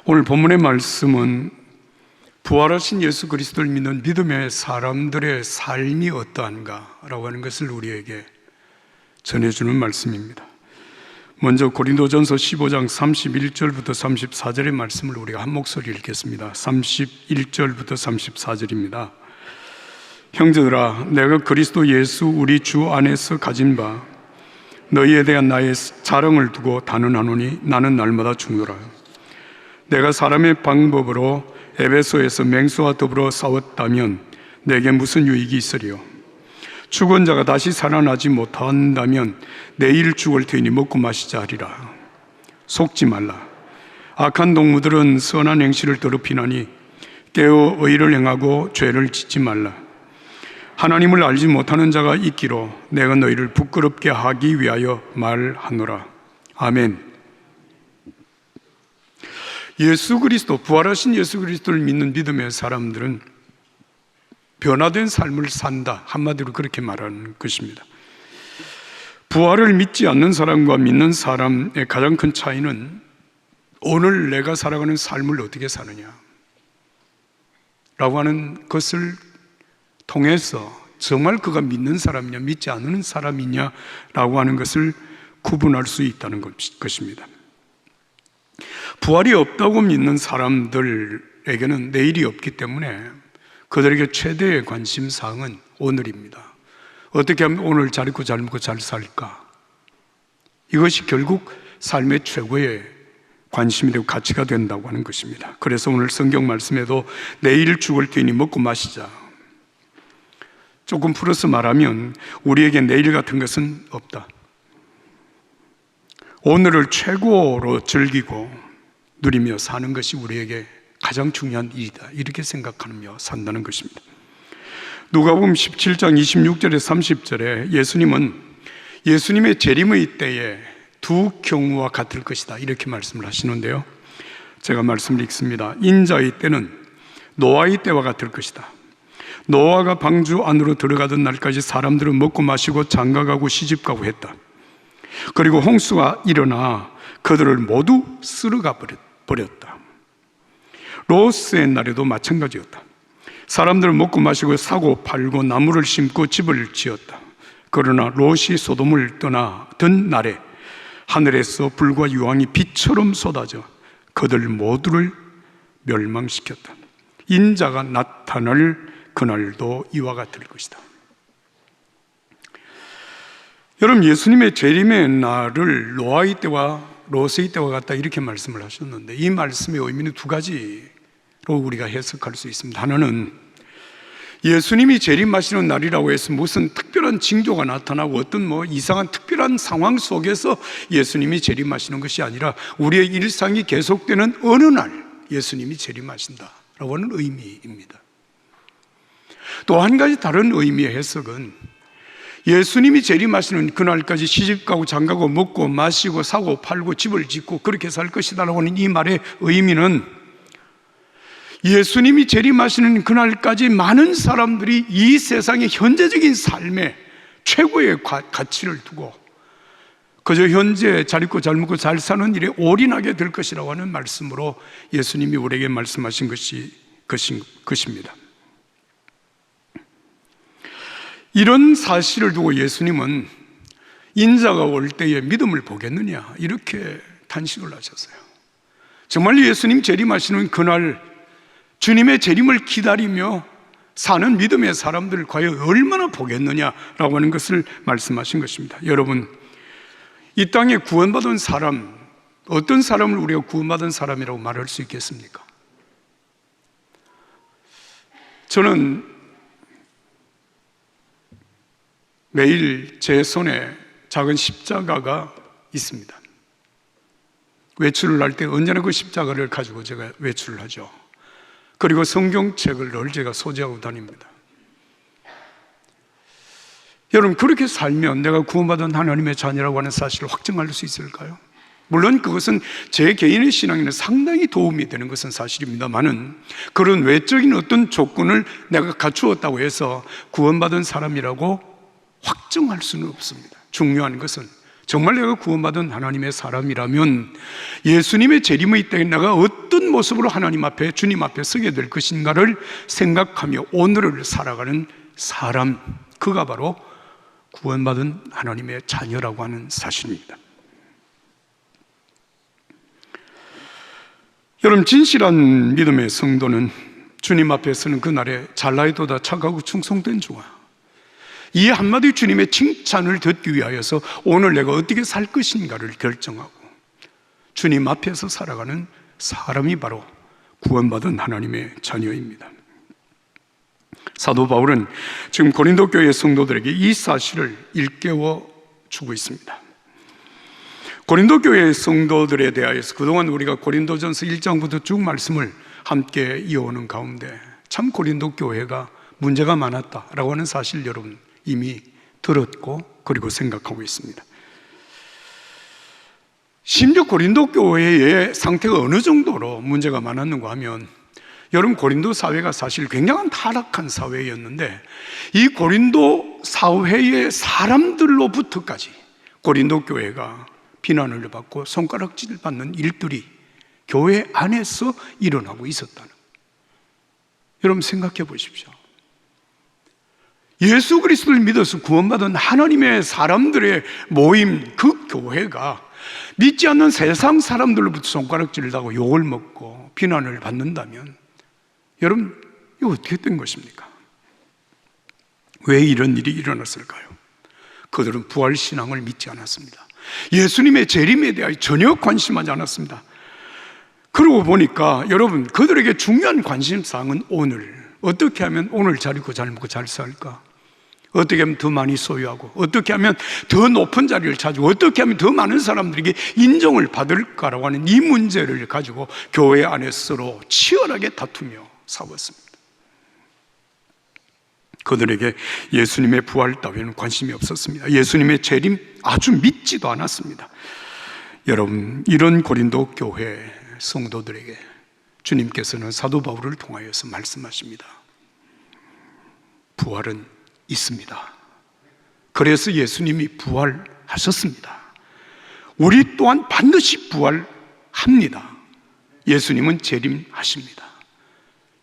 오늘 본문의 말씀은 부활하신 예수 그리스도를 믿는 믿음의 사람들의 삶이 어떠한가라고 하는 것을 우리에게 전해주는 말씀입니다. 먼저 고린도전서 15장 31절부터 34절의 말씀을 우리가 한 목소리 읽겠습니다. 31절부터 34절입니다. 형제들아, 내가 그리스도 예수 우리 주 안에서 가진 바 너희에 대한 나의 자랑을 두고 단언하노니 나는 날마다 죽노라. 내가 사람의 방법으로 에베소에서 맹수와 더불어 싸웠다면 내게 무슨 유익이 있으리요? 죽은 자가 다시 살아나지 못한다면 내일 죽을 테니 먹고 마시자 하리라. 속지 말라. 악한 동무들은 선한 행실을 더럽히나니 깨어 의를 행하고 죄를 짓지 말라. 하나님을 알지 못하는 자가 있기로 내가 너희를 부끄럽게 하기 위하여 말하노라. 아멘. 예수 그리스도, 부활하신 예수 그리스도를 믿는 믿음의 사람들은 변화된 삶을 산다, 한마디로 그렇게 말하는 것입니다. 부활을 믿지 않는 사람과 믿는 사람의 가장 큰 차이는 오늘 내가 살아가는 삶을 어떻게 사느냐 라고 하는 것을 통해서 정말 그가 믿는 사람이냐 믿지 않는 사람이냐 라고 하는 것을 구분할 수 있다는 것입니다. 부활이 없다고 믿는 사람들에게는 내일이 없기 때문에 그들에게 최대의 관심사항은 오늘입니다. 어떻게 하면 오늘 잘 있고 잘 먹고 잘 살까? 이것이 결국 삶의 최고의 관심이 되고 가치가 된다고 하는 것입니다. 그래서 오늘 성경 말씀에도 내일 죽을 테니 먹고 마시자. 조금 풀어서 말하면 우리에게 내일 같은 것은 없다. 오늘을 최고로 즐기고 누리며 사는 것이 우리에게 가장 중요한 일이다, 이렇게 생각하며 산다는 것입니다. 누가복음 17장 26절에 30절에 예수님은 예수님의 재림의 때에 두 경우와 같을 것이다, 이렇게 말씀을 하시는데요, 제가 말씀을 읽습니다. 인자의 때는 노아의 때와 같을 것이다. 노아가 방주 안으로 들어가던 날까지 사람들은 먹고 마시고 장가가고 시집가고 했다. 그리고 홍수가 일어나 그들을 모두 쓸어가 버렸다. 롯의 날에도 마찬가지였다. 사람들은 먹고 마시고 사고 팔고 나무를 심고 집을 지었다. 그러나 롯이 소돔을 떠나던 날에 하늘에서 불과 유황이 비처럼 쏟아져 그들 모두를 멸망시켰다. 인자가 나타날 그날도 이와 같을 것이다. 여러분, 예수님의 재림의 날을 노아의 때와 롯의 때와 같다, 이렇게 말씀을 하셨는데 이 말씀의 의미는 두 가지로 우리가 해석할 수 있습니다. 하나는 예수님이 재림하시는 날이라고 해서 무슨 특별한 징조가 나타나고 어떤 이상한 특별한 상황 속에서 예수님이 재림하시는 것이 아니라 우리의 일상이 계속되는 어느 날 예수님이 재림하신다라고 하는 의미입니다. 또 한 가지 다른 의미의 해석은 예수님이 재림하시는 그날까지 시집가고 장가고 먹고 마시고 사고 팔고 집을 짓고 그렇게 살 것이다라고 하는 이 말의 의미는 예수님이 재림하시는 그날까지 많은 사람들이 이 세상의 현재적인 삶에 최고의 가치를 두고 그저 현재 잘 있고 잘 먹고 잘 사는 일에 올인하게 될 것이라고 하는 말씀으로 예수님이 우리에게 말씀하신 것입니다. 이런 사실을 두고 예수님은 인자가 올 때에 믿음을 보겠느냐, 이렇게 탄식을 하셨어요. 정말 예수님 재림하시는 그날 주님의 재림을 기다리며 사는 믿음의 사람들 과연 얼마나 보겠느냐라고 하는 것을 말씀하신 것입니다. 여러분, 이 땅에 구원받은 사람, 어떤 사람을 우리가 구원받은 사람이라고 말할 수 있겠습니까? 저는 매일 제 손에 작은 십자가가 있습니다. 외출을 할 때 언제나 그 십자가를 가지고 제가 외출을 하죠. 그리고 성경책을 늘 제가 소지하고 다닙니다. 여러분, 그렇게 살면 내가 구원받은 하나님의 자녀라고 하는 사실을 확증할 수 있을까요? 물론 그것은 제 개인의 신앙에는 상당히 도움이 되는 것은 사실입니다만은 그런 외적인 어떤 조건을 내가 갖추었다고 해서 구원받은 사람이라고 확증할 수는 없습니다. 중요한 것은 정말 내가 구원받은 하나님의 사람이라면 예수님의 재림의 때에 내가 어떤 모습으로 하나님 앞에, 주님 앞에 서게 될 것인가를 생각하며 오늘을 살아가는 사람, 그가 바로 구원받은 하나님의 자녀라고 하는 사실입니다. 여러분, 진실한 믿음의 성도는 주님 앞에서는 그날에 잘나이도다 착하고 충성된 종아, 이 한마디 주님의 칭찬을 듣기 위하여서 오늘 내가 어떻게 살 것인가를 결정하고 주님 앞에서 살아가는 사람이 바로 구원받은 하나님의 자녀입니다. 사도 바울은 지금 고린도 교회 성도들에게 이 사실을 일깨워 주고 있습니다. 고린도 교회 성도들에 대하여서 그동안 우리가 고린도전서 1장부터 쭉 말씀을 함께 이어오는 가운데 참 고린도 교회가 문제가 많았다라고 하는 사실 여러분 이미 들었고 그리고 생각하고 있습니다. 심지어 고린도 교회의 상태가 어느 정도로 문제가 많았는가 하면, 여러분, 고린도 사회가 사실 굉장한 타락한 사회였는데 이 고린도 사회의 사람들로부터까지 고린도 교회가 비난을 받고 손가락질을 받는 일들이 교회 안에서 일어나고 있었다는, 여러분 생각해 보십시오. 예수 그리스도를 믿어서 구원받은 하나님의 사람들의 모임, 그 교회가 믿지 않는 세상 사람들로부터 손가락질을 하고 욕을 먹고 비난을 받는다면 여러분, 이거 어떻게 된 것입니까? 왜 이런 일이 일어났을까요? 그들은 부활신앙을 믿지 않았습니다. 예수님의 재림에 대하여 전혀 관심하지 않았습니다. 그러고 보니까 여러분, 그들에게 중요한 관심사항은 오늘 어떻게 하면 오늘 잘 있고 잘 먹고 잘 살까? 어떻게 하면 더 많이 소유하고, 어떻게 하면 더 높은 자리를 차지하고, 어떻게 하면 더 많은 사람들에게 인정을 받을까라고 하는 이 문제를 가지고 교회 안에 서로 치열하게 다투며 싸웠습니다. 그들에게 예수님의 부활 따위는 관심이 없었습니다. 예수님의 재림 아주 믿지도 않았습니다. 여러분, 이런 고린도 교회 성도들에게 주님께서는 사도 바울을 통하여서 말씀하십니다. 부활은 있습니다. 그래서 예수님이 부활하셨습니다. 우리 또한 반드시 부활합니다. 예수님은 재림하십니다.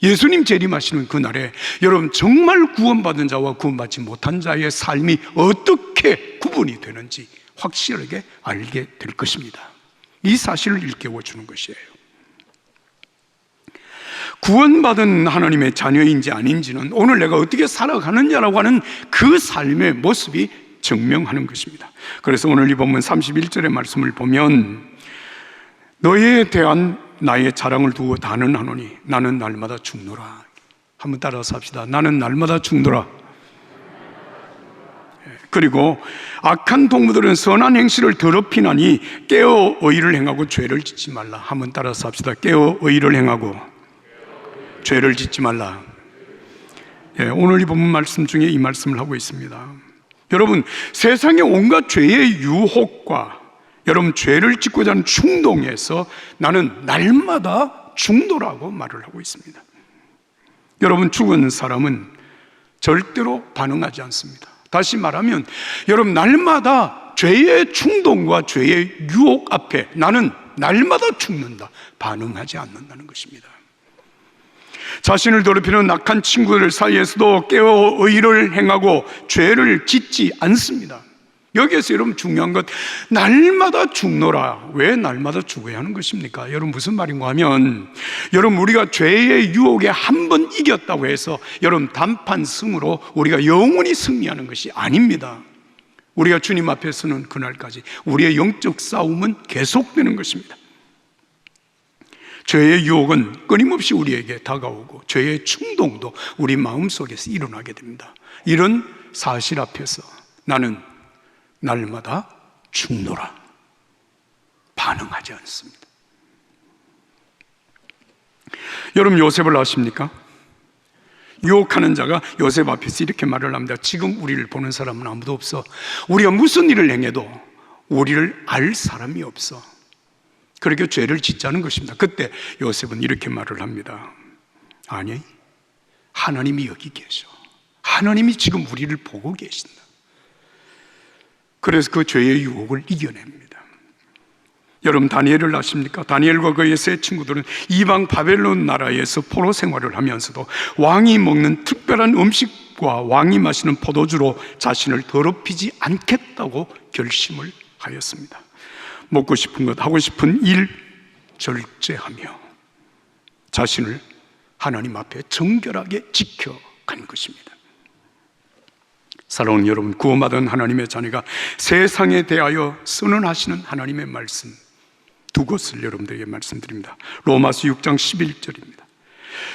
예수님 재림하시는 그날에 여러분, 정말 구원받은 자와 구원받지 못한 자의 삶이 어떻게 구분이 되는지 확실하게 알게 될 것입니다. 이 사실을 일깨워 주는 것이에요. 구원받은 하나님의 자녀인지 아닌지는 오늘 내가 어떻게 살아가느냐라고 하는 그 삶의 모습이 증명하는 것입니다. 그래서 오늘 이 본문 31절의 말씀을 보면, 너희에 대한 나의 자랑을 두고 단언하노니 나는 날마다 죽노라. 한번 따라서 합시다. 나는 날마다 죽노라. 그리고 악한 동무들은 선한 행실을 더럽히나니 깨어 의를 행하고 죄를 짓지 말라. 한번 따라서 합시다. 깨어 의를 행하고 죄를 짓지 말라. 오늘 이 본문 말씀 중에 이 말씀을 하고 있습니다. 여러분, 세상의 온갖 죄의 유혹과 여러분 죄를 짓고자 하는 충동에서 나는 날마다 죽노라고 말을 하고 있습니다. 여러분, 죽은 사람은 절대로 반응하지 않습니다. 다시 말하면 여러분, 날마다 죄의 충동과 죄의 유혹 앞에 나는 날마다 죽는다, 반응하지 않는다는 것입니다. 자신을 더럽히는 악한 친구들 사이에서도 깨어 의를 행하고 죄를 짓지 않습니다. 여기에서 여러분 중요한 것, 날마다 죽노라. 왜 날마다 죽어야 하는 것입니까? 여러분, 무슨 말인가 하면, 여러분, 우리가 죄의 유혹에 한 번 이겼다고 해서 여러분 단판 승으로 우리가 영원히 승리하는 것이 아닙니다. 우리가 주님 앞에서는 그날까지 우리의 영적 싸움은 계속되는 것입니다. 죄의 유혹은 끊임없이 우리에게 다가오고 죄의 충동도 우리 마음속에서 일어나게 됩니다. 이런 사실 앞에서 나는 날마다 죽노라, 반응하지 않습니다. 여러분, 요셉을 아십니까? 유혹하는 자가 요셉 앞에서 이렇게 말을 합니다. 지금 우리를 보는 사람은 아무도 없어. 우리가 무슨 일을 행해도 우리를 알 사람이 없어. 그렇게 죄를 짓자는 것입니다. 그때 요셉은 이렇게 말을 합니다. 아니, 하나님이 여기 계셔. 하나님이 지금 우리를 보고 계신다. 그래서 그 죄의 유혹을 이겨냅니다. 여러분 다니엘을 아십니까? 다니엘과 그의 세 친구들은 이방 바벨론 나라에서 포로 생활을 하면서도 왕이 먹는 특별한 음식과 왕이 마시는 포도주로 자신을 더럽히지 않겠다고 결심을 하였습니다. 먹고 싶은 것, 하고 싶은 일 절제하며 자신을 하나님 앞에 정결하게 지켜간 것입니다. 사랑하는 여러분, 구원받은 하나님의 자녀가 세상에 대하여 선언하시는 하나님의 말씀 두 것을 여러분들에게 말씀드립니다. 로마서 6장 11절입니다.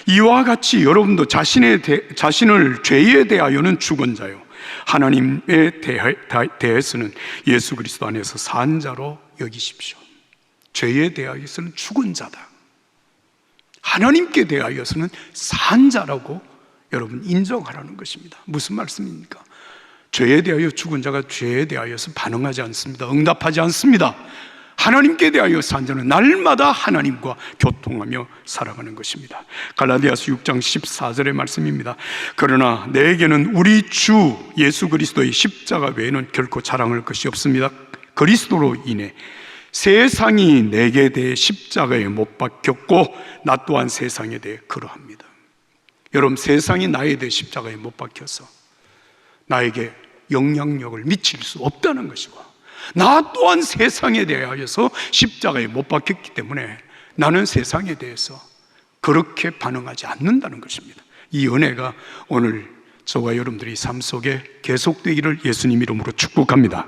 이와 같이 여러분도 자신을 죄에 대하여는 죽은 자요, 하나님에 대해서는 예수 그리스도 안에서 산 자로 여기십시오. 죄에 대하여서는 죽은 자다, 하나님께 대하여서는 산 자라고 여러분 인정하라는 것입니다. 무슨 말씀입니까? 죄에 대하여 죽은 자가 죄에 대하여서 반응하지 않습니다. 응답하지 않습니다. 하나님께 대하여 산 자는 날마다 하나님과 교통하며 살아가는 것입니다. 갈라디아서 6장 14절의 말씀입니다. 그러나 내게는 우리 주 예수 그리스도의 십자가 외에는 결코 자랑할 것이 없습니다. 그리스도로 인해 세상이 내게 대해 십자가에 못 박혔고 나 또한 세상에 대해 그러합니다. 여러분, 세상이 나에 대해 십자가에 못 박혀서 나에게 영향력을 미칠 수 없다는 것이고, 나 또한 세상에 대하여서 십자가에 못 박혔기 때문에 나는 세상에 대해서 그렇게 반응하지 않는다는 것입니다. 이 은혜가 오늘 저와 여러분들이 삶 속에 계속되기를 예수님 이름으로 축복합니다.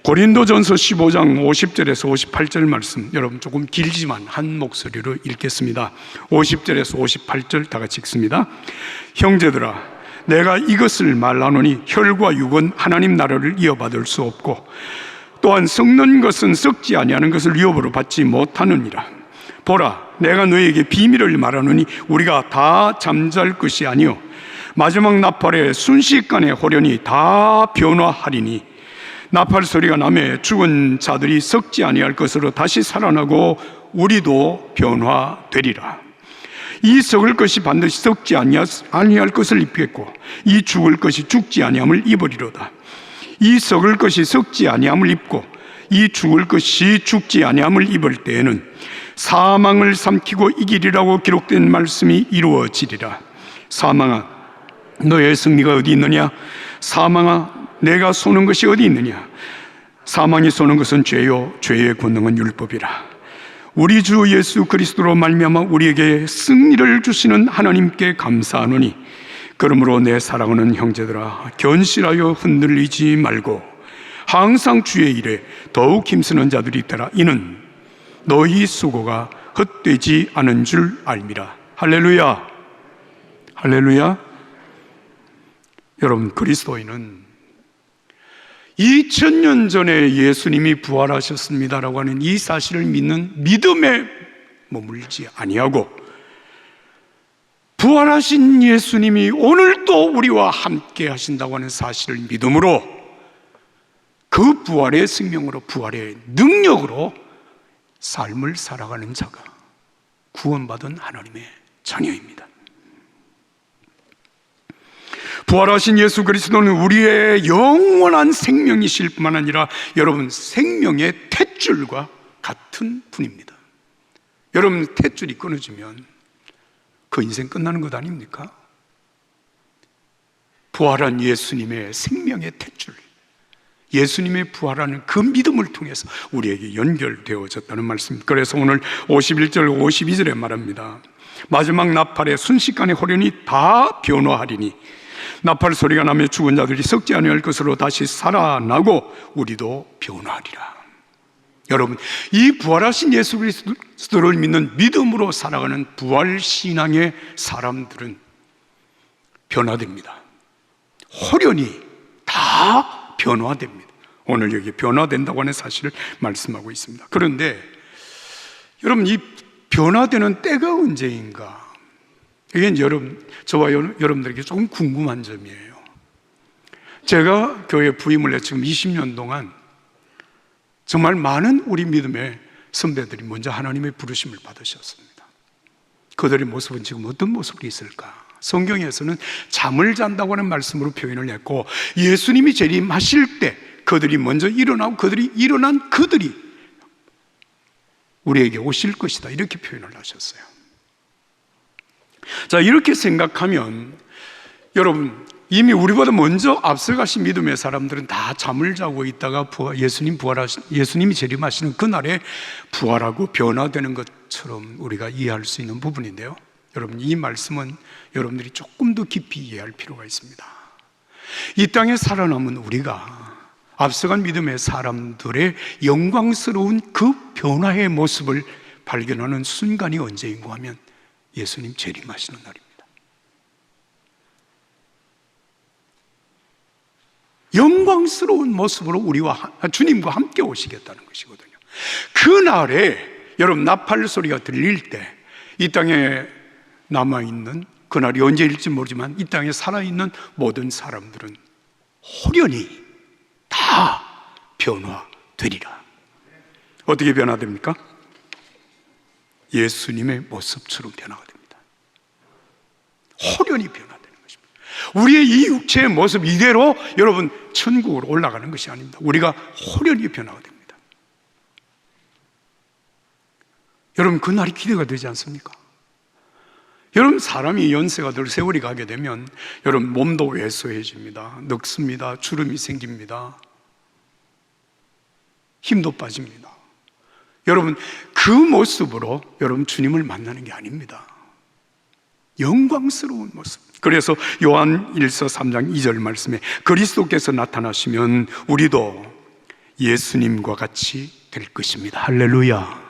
고린도전서 15장 50절에서 58절 말씀, 여러분 조금 길지만 한 목소리로 읽겠습니다. 50절에서 58절 다 같이 읽습니다. 형제들아, 내가 이것을 말하노니 혈과 육은 하나님 나라를 이어받을 수 없고 또한 썩는 것은 썩지 아니하는 것을 유업으로 받지 못하느니라. 보라, 내가 너에게 비밀을 말하노니 우리가 다 잠잘 것이 아니요 마지막 나팔에 순식간에 호련히 다 변화하리니 나팔 소리가 나매 죽은 자들이 썩지 아니할 것으로 다시 살아나고 우리도 변화되리라. 이 썩을 것이 반드시 썩지 아니할 것을 입겠고 이 죽을 것이 죽지 아니함을 입으리로다. 이 썩을 것이 썩지 아니함을 입고 이 죽을 것이 죽지 아니함을 입을 때에는 사망을 삼키고 이기리라고 기록된 말씀이 이루어지리라. 사망아, 너의 승리가 어디 있느냐? 사망아, 내가 쏘는 것이 어디 있느냐? 사망이 쏘는 것은 죄요, 죄의 권능은 율법이라. 우리 주 예수 그리스도로 말미암아 우리에게 승리를 주시는 하나님께 감사하노니, 그러므로 내 사랑하는 형제들아, 견실하여 흔들리지 말고 항상 주의 일에 더욱 힘쓰는 자들이 되라. 이는 너희 수고가 헛되지 않은 줄 알미라. 할렐루야, 할렐루야. 여러분, 그리스도인은 2000년 전에 예수님이 부활하셨습니다라고 하는 이 사실을 믿는 믿음에 머물지 아니하고, 부활하신 예수님이 오늘도 우리와 함께 하신다고 하는 사실을 믿음으로 그 부활의 생명으로, 부활의 능력으로 삶을 살아가는 자가 구원받은 하나님의 자녀입니다. 부활하신 예수 그리스도는 우리의 영원한 생명이실 뿐만 아니라 여러분, 생명의 탯줄과 같은 분입니다. 여러분, 탯줄이 끊어지면 그 인생 끝나는 것 아닙니까? 부활한 예수님의 생명의 탯줄, 예수님의 부활하는 그 믿음을 통해서 우리에게 연결되어졌다는 말씀입니다. 그래서 오늘 51절 52절에 말합니다. 마지막 나팔에 순식간에 호련히 다 변화하리니 나팔 소리가 나며 죽은 자들이 썩지 아니할 것으로 다시 살아나고 우리도 변화하리라. 여러분, 이 부활하신 예수 그리스도를 믿는 믿음으로 살아가는 부활신앙의 사람들은 변화됩니다. 호련히 다 변화됩니다. 오늘 여기 변화된다고 하는 사실을 말씀하고 있습니다. 그런데 여러분, 이 변화되는 때가 언제인가? 이게 저와 여러분들에게 조금 궁금한 점이에요. 제가 교회 부임을 해 지금 20년 동안 정말 많은 우리 믿음의 선배들이 먼저 하나님의 부르심을 받으셨습니다. 그들의 모습은 지금 어떤 모습이 있을까? 성경에서는 잠을 잔다고 하는 말씀으로 표현을 했고, 예수님이 재림하실 때 그들이 먼저 일어나고 그들이 일어난 그들이 우리에게 오실 것이다, 이렇게 표현을 하셨어요. 자, 이렇게 생각하면 여러분, 이미 우리보다 먼저 앞서가신 믿음의 사람들은 다 잠을 자고 있다가 예수님이 재림하시는 그날에 부활하고 변화되는 것처럼 우리가 이해할 수 있는 부분인데요, 여러분, 이 말씀은 여러분들이 조금 더 깊이 이해할 필요가 있습니다. 이 땅에 살아남은 우리가 앞서간 믿음의 사람들의 영광스러운 그 변화의 모습을 발견하는 순간이 언제인가 하면 예수님 재림하시는 날입니다. 영광스러운 모습으로 주님과 함께 오시겠다는 것이거든요. 그날에 여러분, 나팔 소리가 들릴 때 이 땅에 남아있는, 그날이 언제일지 모르지만 이 땅에 살아있는 모든 사람들은 호련히 다 변화되리라. 어떻게 변화됩니까? 예수님의 모습처럼 변화가 됩니다. 호련히 변화되는 것입니다. 우리의 이 육체의 모습 이대로 여러분 천국으로 올라가는 것이 아닙니다. 우리가 호련히 변화가 됩니다. 여러분, 그날이 기대가 되지 않습니까? 여러분, 사람이 연세가 들 세월이 가게 되면 여러분 몸도 왜소해집니다. 늙습니다. 주름이 생깁니다. 힘도 빠집니다. 여러분, 그 모습으로 여러분 주님을 만나는 게 아닙니다. 영광스러운 모습. 그래서 요한 1서 3장 2절 말씀에 그리스도께서 나타나시면 우리도 예수님과 같이 될 것입니다. 할렐루야.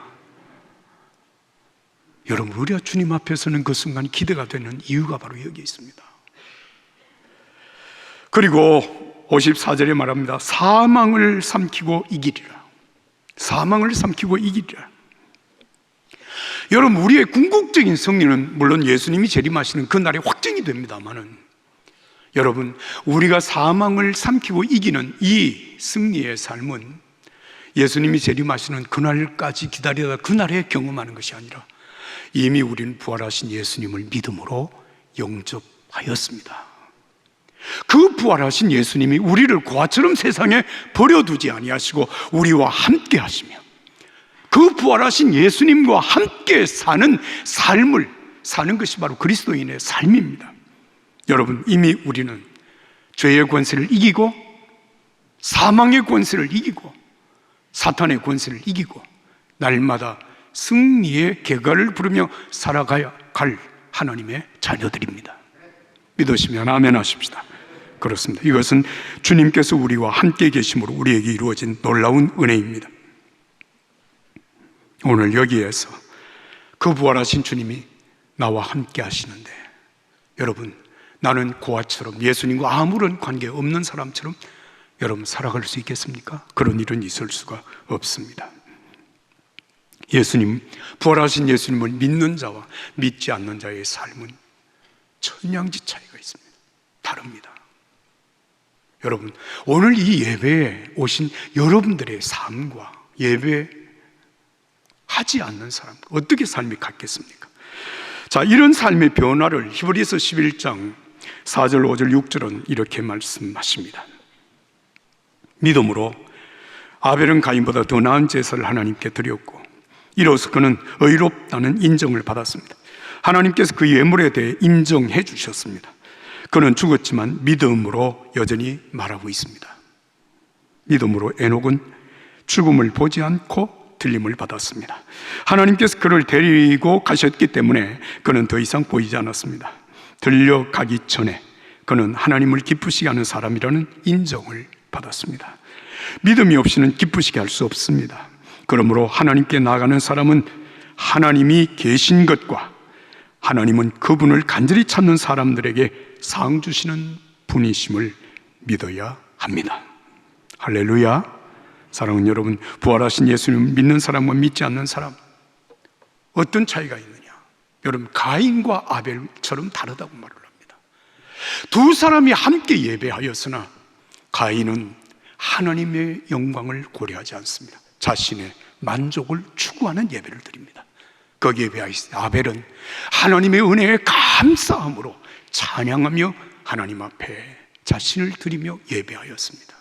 여러분, 우리가 주님 앞에서는 그 순간이 기대가 되는 이유가 바로 여기 있습니다. 그리고 54절에 말합니다. 사망을 삼키고 이기리라. 사망을 삼키고 이기리라. 여러분, 우리의 궁극적인 승리는 물론 예수님이 재림하시는 그날에 확정이 됩니다만은, 여러분, 우리가 사망을 삼키고 이기는 이 승리의 삶은 예수님이 재림하시는 그날까지 기다리다 그날에 경험하는 것이 아니라 이미 우리는 부활하신 예수님을 믿음으로 영접하였습니다. 그 부활하신 예수님이 우리를 고아처럼 세상에 버려두지 아니하시고 우리와 함께 하시며, 그 부활하신 예수님과 함께 사는 삶을 사는 것이 바로 그리스도인의 삶입니다. 여러분, 이미 우리는 죄의 권세를 이기고 사망의 권세를 이기고 사탄의 권세를 이기고 날마다 승리의 궤가를 부르며 살아가야 갈 하나님의 자녀들입니다. 믿으시면 아멘 하십시다. 그렇습니다. 이것은 주님께서 우리와 함께 계심으로 우리에게 이루어진 놀라운 은혜입니다. 오늘 여기에서 그 부활하신 주님이 나와 함께 하시는데, 여러분, 나는 고아처럼 예수님과 아무런 관계 없는 사람처럼 여러분 살아갈 수 있겠습니까? 그런 일은 있을 수가 없습니다. 예수님, 부활하신 예수님을 믿는 자와 믿지 않는 자의 삶은 천양지 차이가 있습니다. 다릅니다. 여러분, 오늘 이 예배에 오신 여러분들의 삶과 예배 하지 않는 사람, 어떻게 삶이 같겠습니까? 자, 이런 삶의 변화를 히브리서 11장 4절, 5절, 6절은 이렇게 말씀하십니다. 믿음으로 아벨은 가인보다 더 나은 제사를 하나님께 드렸고 이로써 그는 의롭다는 인정을 받았습니다. 하나님께서 그 예물에 대해 인정해 주셨습니다. 그는 죽었지만 믿음으로 여전히 말하고 있습니다. 믿음으로 에녹은 죽음을 보지 않고 들림을 받았습니다. 하나님께서 그를 데리고 가셨기 때문에 그는 더 이상 보이지 않았습니다. 들려가기 전에 그는 하나님을 기쁘시게 하는 사람이라는 인정을 받았습니다. 믿음이 없이는 기쁘시게 할 수 없습니다. 그러므로 하나님께 나아가는 사람은 하나님이 계신 것과 하나님은 그분을 간절히 찾는 사람들에게 상 주시는 분이심을 믿어야 합니다. 할렐루야. 사랑하는 여러분, 부활하신 예수님을 믿는 사람과 믿지 않는 사람, 어떤 차이가 있느냐? 여러분, 가인과 아벨처럼 다르다고 말을 합니다. 두 사람이 함께 예배하였으나 가인은 하나님의 영광을 고려하지 않습니다. 자신의 만족을 추구하는 예배를 드립니다. 거기에 비하여 아벨은 하나님의 은혜에 감사함으로 찬양하며 하나님 앞에 자신을 드리며 예배하였습니다.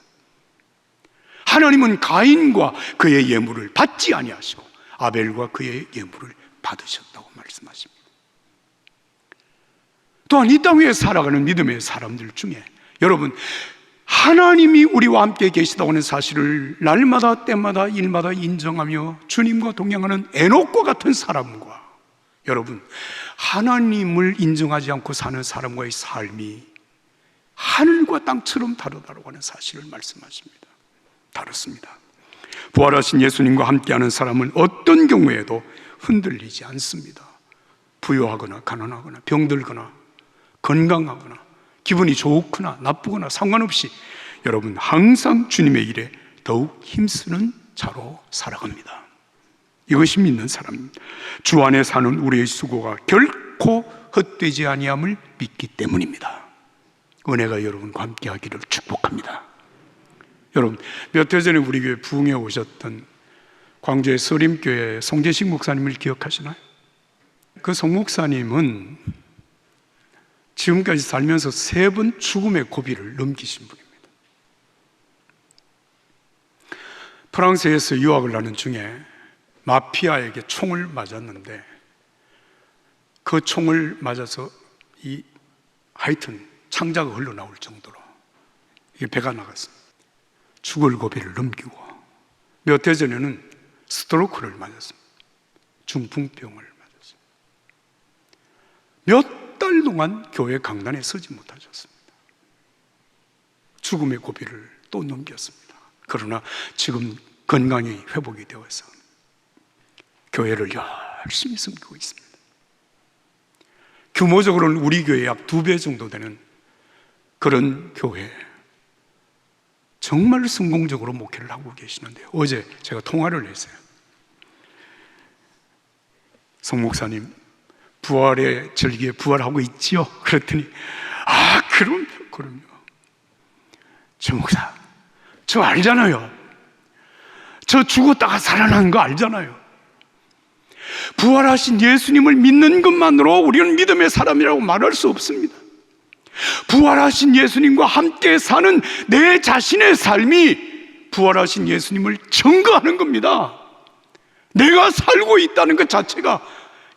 하나님은 가인과 그의 예물을 받지 아니하시고 아벨과 그의 예물을 받으셨다고 말씀하십니다. 또한 이 땅 위에 살아가는 믿음의 사람들 중에 여러분, 하나님이 우리와 함께 계시다고 하는 사실을 날마다 때마다 일마다 인정하며 주님과 동행하는 에녹과 같은 사람과 여러분, 하나님을 인정하지 않고 사는 사람과의 삶이 하늘과 땅처럼 다르다고 하는 사실을 말씀하십니다. 다릅니다. 부활하신 예수님과 함께하는 사람은 어떤 경우에도 흔들리지 않습니다. 부유하거나 가난하거나 병들거나 건강하거나 기분이 좋거나 나쁘거나 상관없이 여러분 항상 주님의 일에 더욱 힘쓰는 자로 살아갑니다. 이것이 믿는 사람입니다. 주 안에 사는 우리의 수고가 결코 헛되지 아니함을 믿기 때문입니다. 은혜가 여러분과 함께 하기를 축복합니다. 여러분, 몇 해 전에 우리 교회 부흥에 오셨던 광주의 서림교회 송재식 목사님을 기억하시나요? 그 송 목사님은 지금까지 살면서 3번 죽음의 고비를 넘기신 분입니다. 프랑스에서 유학을 하는 중에 마피아에게 총을 맞았는데 그 총을 맞아서 하여튼 창자가 흘러나올 정도로 이게 배가 나갔습니다. 죽을 고비를 넘기고 몇 해 전에는 스트로크를 맞았습니다. 중풍병을 맞았습니다. 몇 달 동안 교회 강단에 서지 못하셨습니다. 죽음의 고비를 또 넘겼습니다. 그러나 지금 건강이 회복이 되어서 교회를 열심히 섬기고 있습니다. 규모적으로는 우리 교회 약 2배 정도 되는 그런 교회, 정말 성공적으로 목회를 하고 계시는데요. 어제 제가 통화를 했어요. 송 목사님, 부활의 절기에 부활하고 있지요? 그랬더니 그럼요. 저 목사, 저 알잖아요. 저 죽었다가 살아난 거 알잖아요. 부활하신 예수님을 믿는 것만으로 우리는 믿음의 사람이라고 말할 수 없습니다. 부활하신 예수님과 함께 사는 내 자신의 삶이 부활하신 예수님을 증거하는 겁니다. 내가 살고 있다는 것 자체가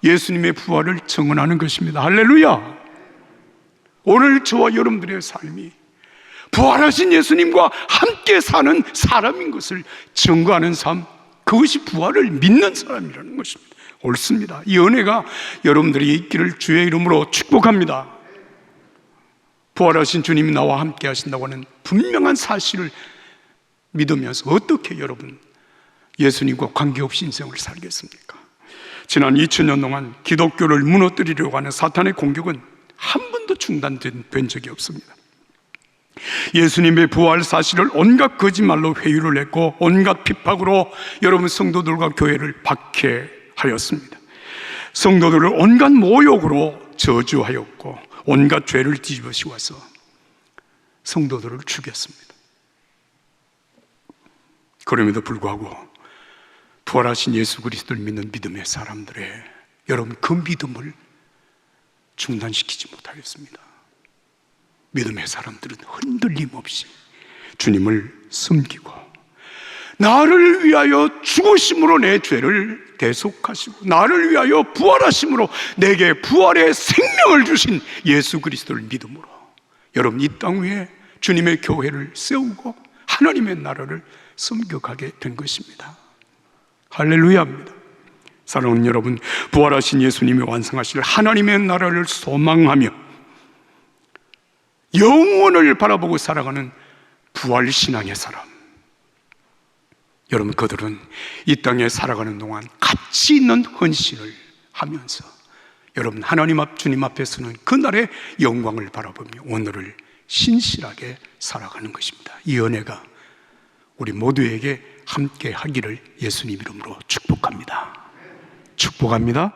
예수님의 부활을 증언하는 것입니다. 할렐루야. 오늘 저와 여러분들의 삶이 부활하신 예수님과 함께 사는 사람인 것을 증거하는 삶, 그것이 부활을 믿는 사람이라는 것입니다. 옳습니다. 이 은혜가 여러분들이 있기를 주의 이름으로 축복합니다. 부활하신 주님이 나와 함께 하신다고 하는 분명한 사실을 믿으면서 어떻게 여러분 예수님과 관계없이 인생을 살겠습니까? 지난 2000년 동안 기독교를 무너뜨리려고 하는 사탄의 공격은 한 번도 중단된 적이 없습니다. 예수님의 부활 사실을 온갖 거짓말로 회유를 했고 온갖 핍박으로 여러분 성도들과 교회를 박해하였습니다. 성도들을 온갖 모욕으로 저주하였고 온갖 죄를 뒤집어 씌워서 성도들을 죽였습니다. 그럼에도 불구하고 부활하신 예수 그리스도를 믿는 믿음의 사람들의 여러분 그 믿음을 중단시키지 못하겠습니다. 믿음의 사람들은 흔들림 없이 주님을 섬기고 나를 위하여 죽으심으로 내 죄를 대속하시고 나를 위하여 부활하심으로 내게 부활의 생명을 주신 예수 그리스도를 믿음으로 여러분 이 땅 위에 주님의 교회를 세우고 하나님의 나라를 섬겨가게 된 것입니다. 할렐루야입니다. 사랑하는 여러분, 부활하신 예수님이 완성하실 하나님의 나라를 소망하며 영원을 바라보고 살아가는 부활신앙의 사람, 여러분 그들은 이 땅에 살아가는 동안 가치 있는 헌신을 하면서 여러분 하나님 앞 주님 앞에서는 그날의 영광을 바라보며 오늘을 신실하게 살아가는 것입니다. 이 은혜가 우리 모두에게 함께 하기를 예수님 이름으로 축복합니다. 축복합니다.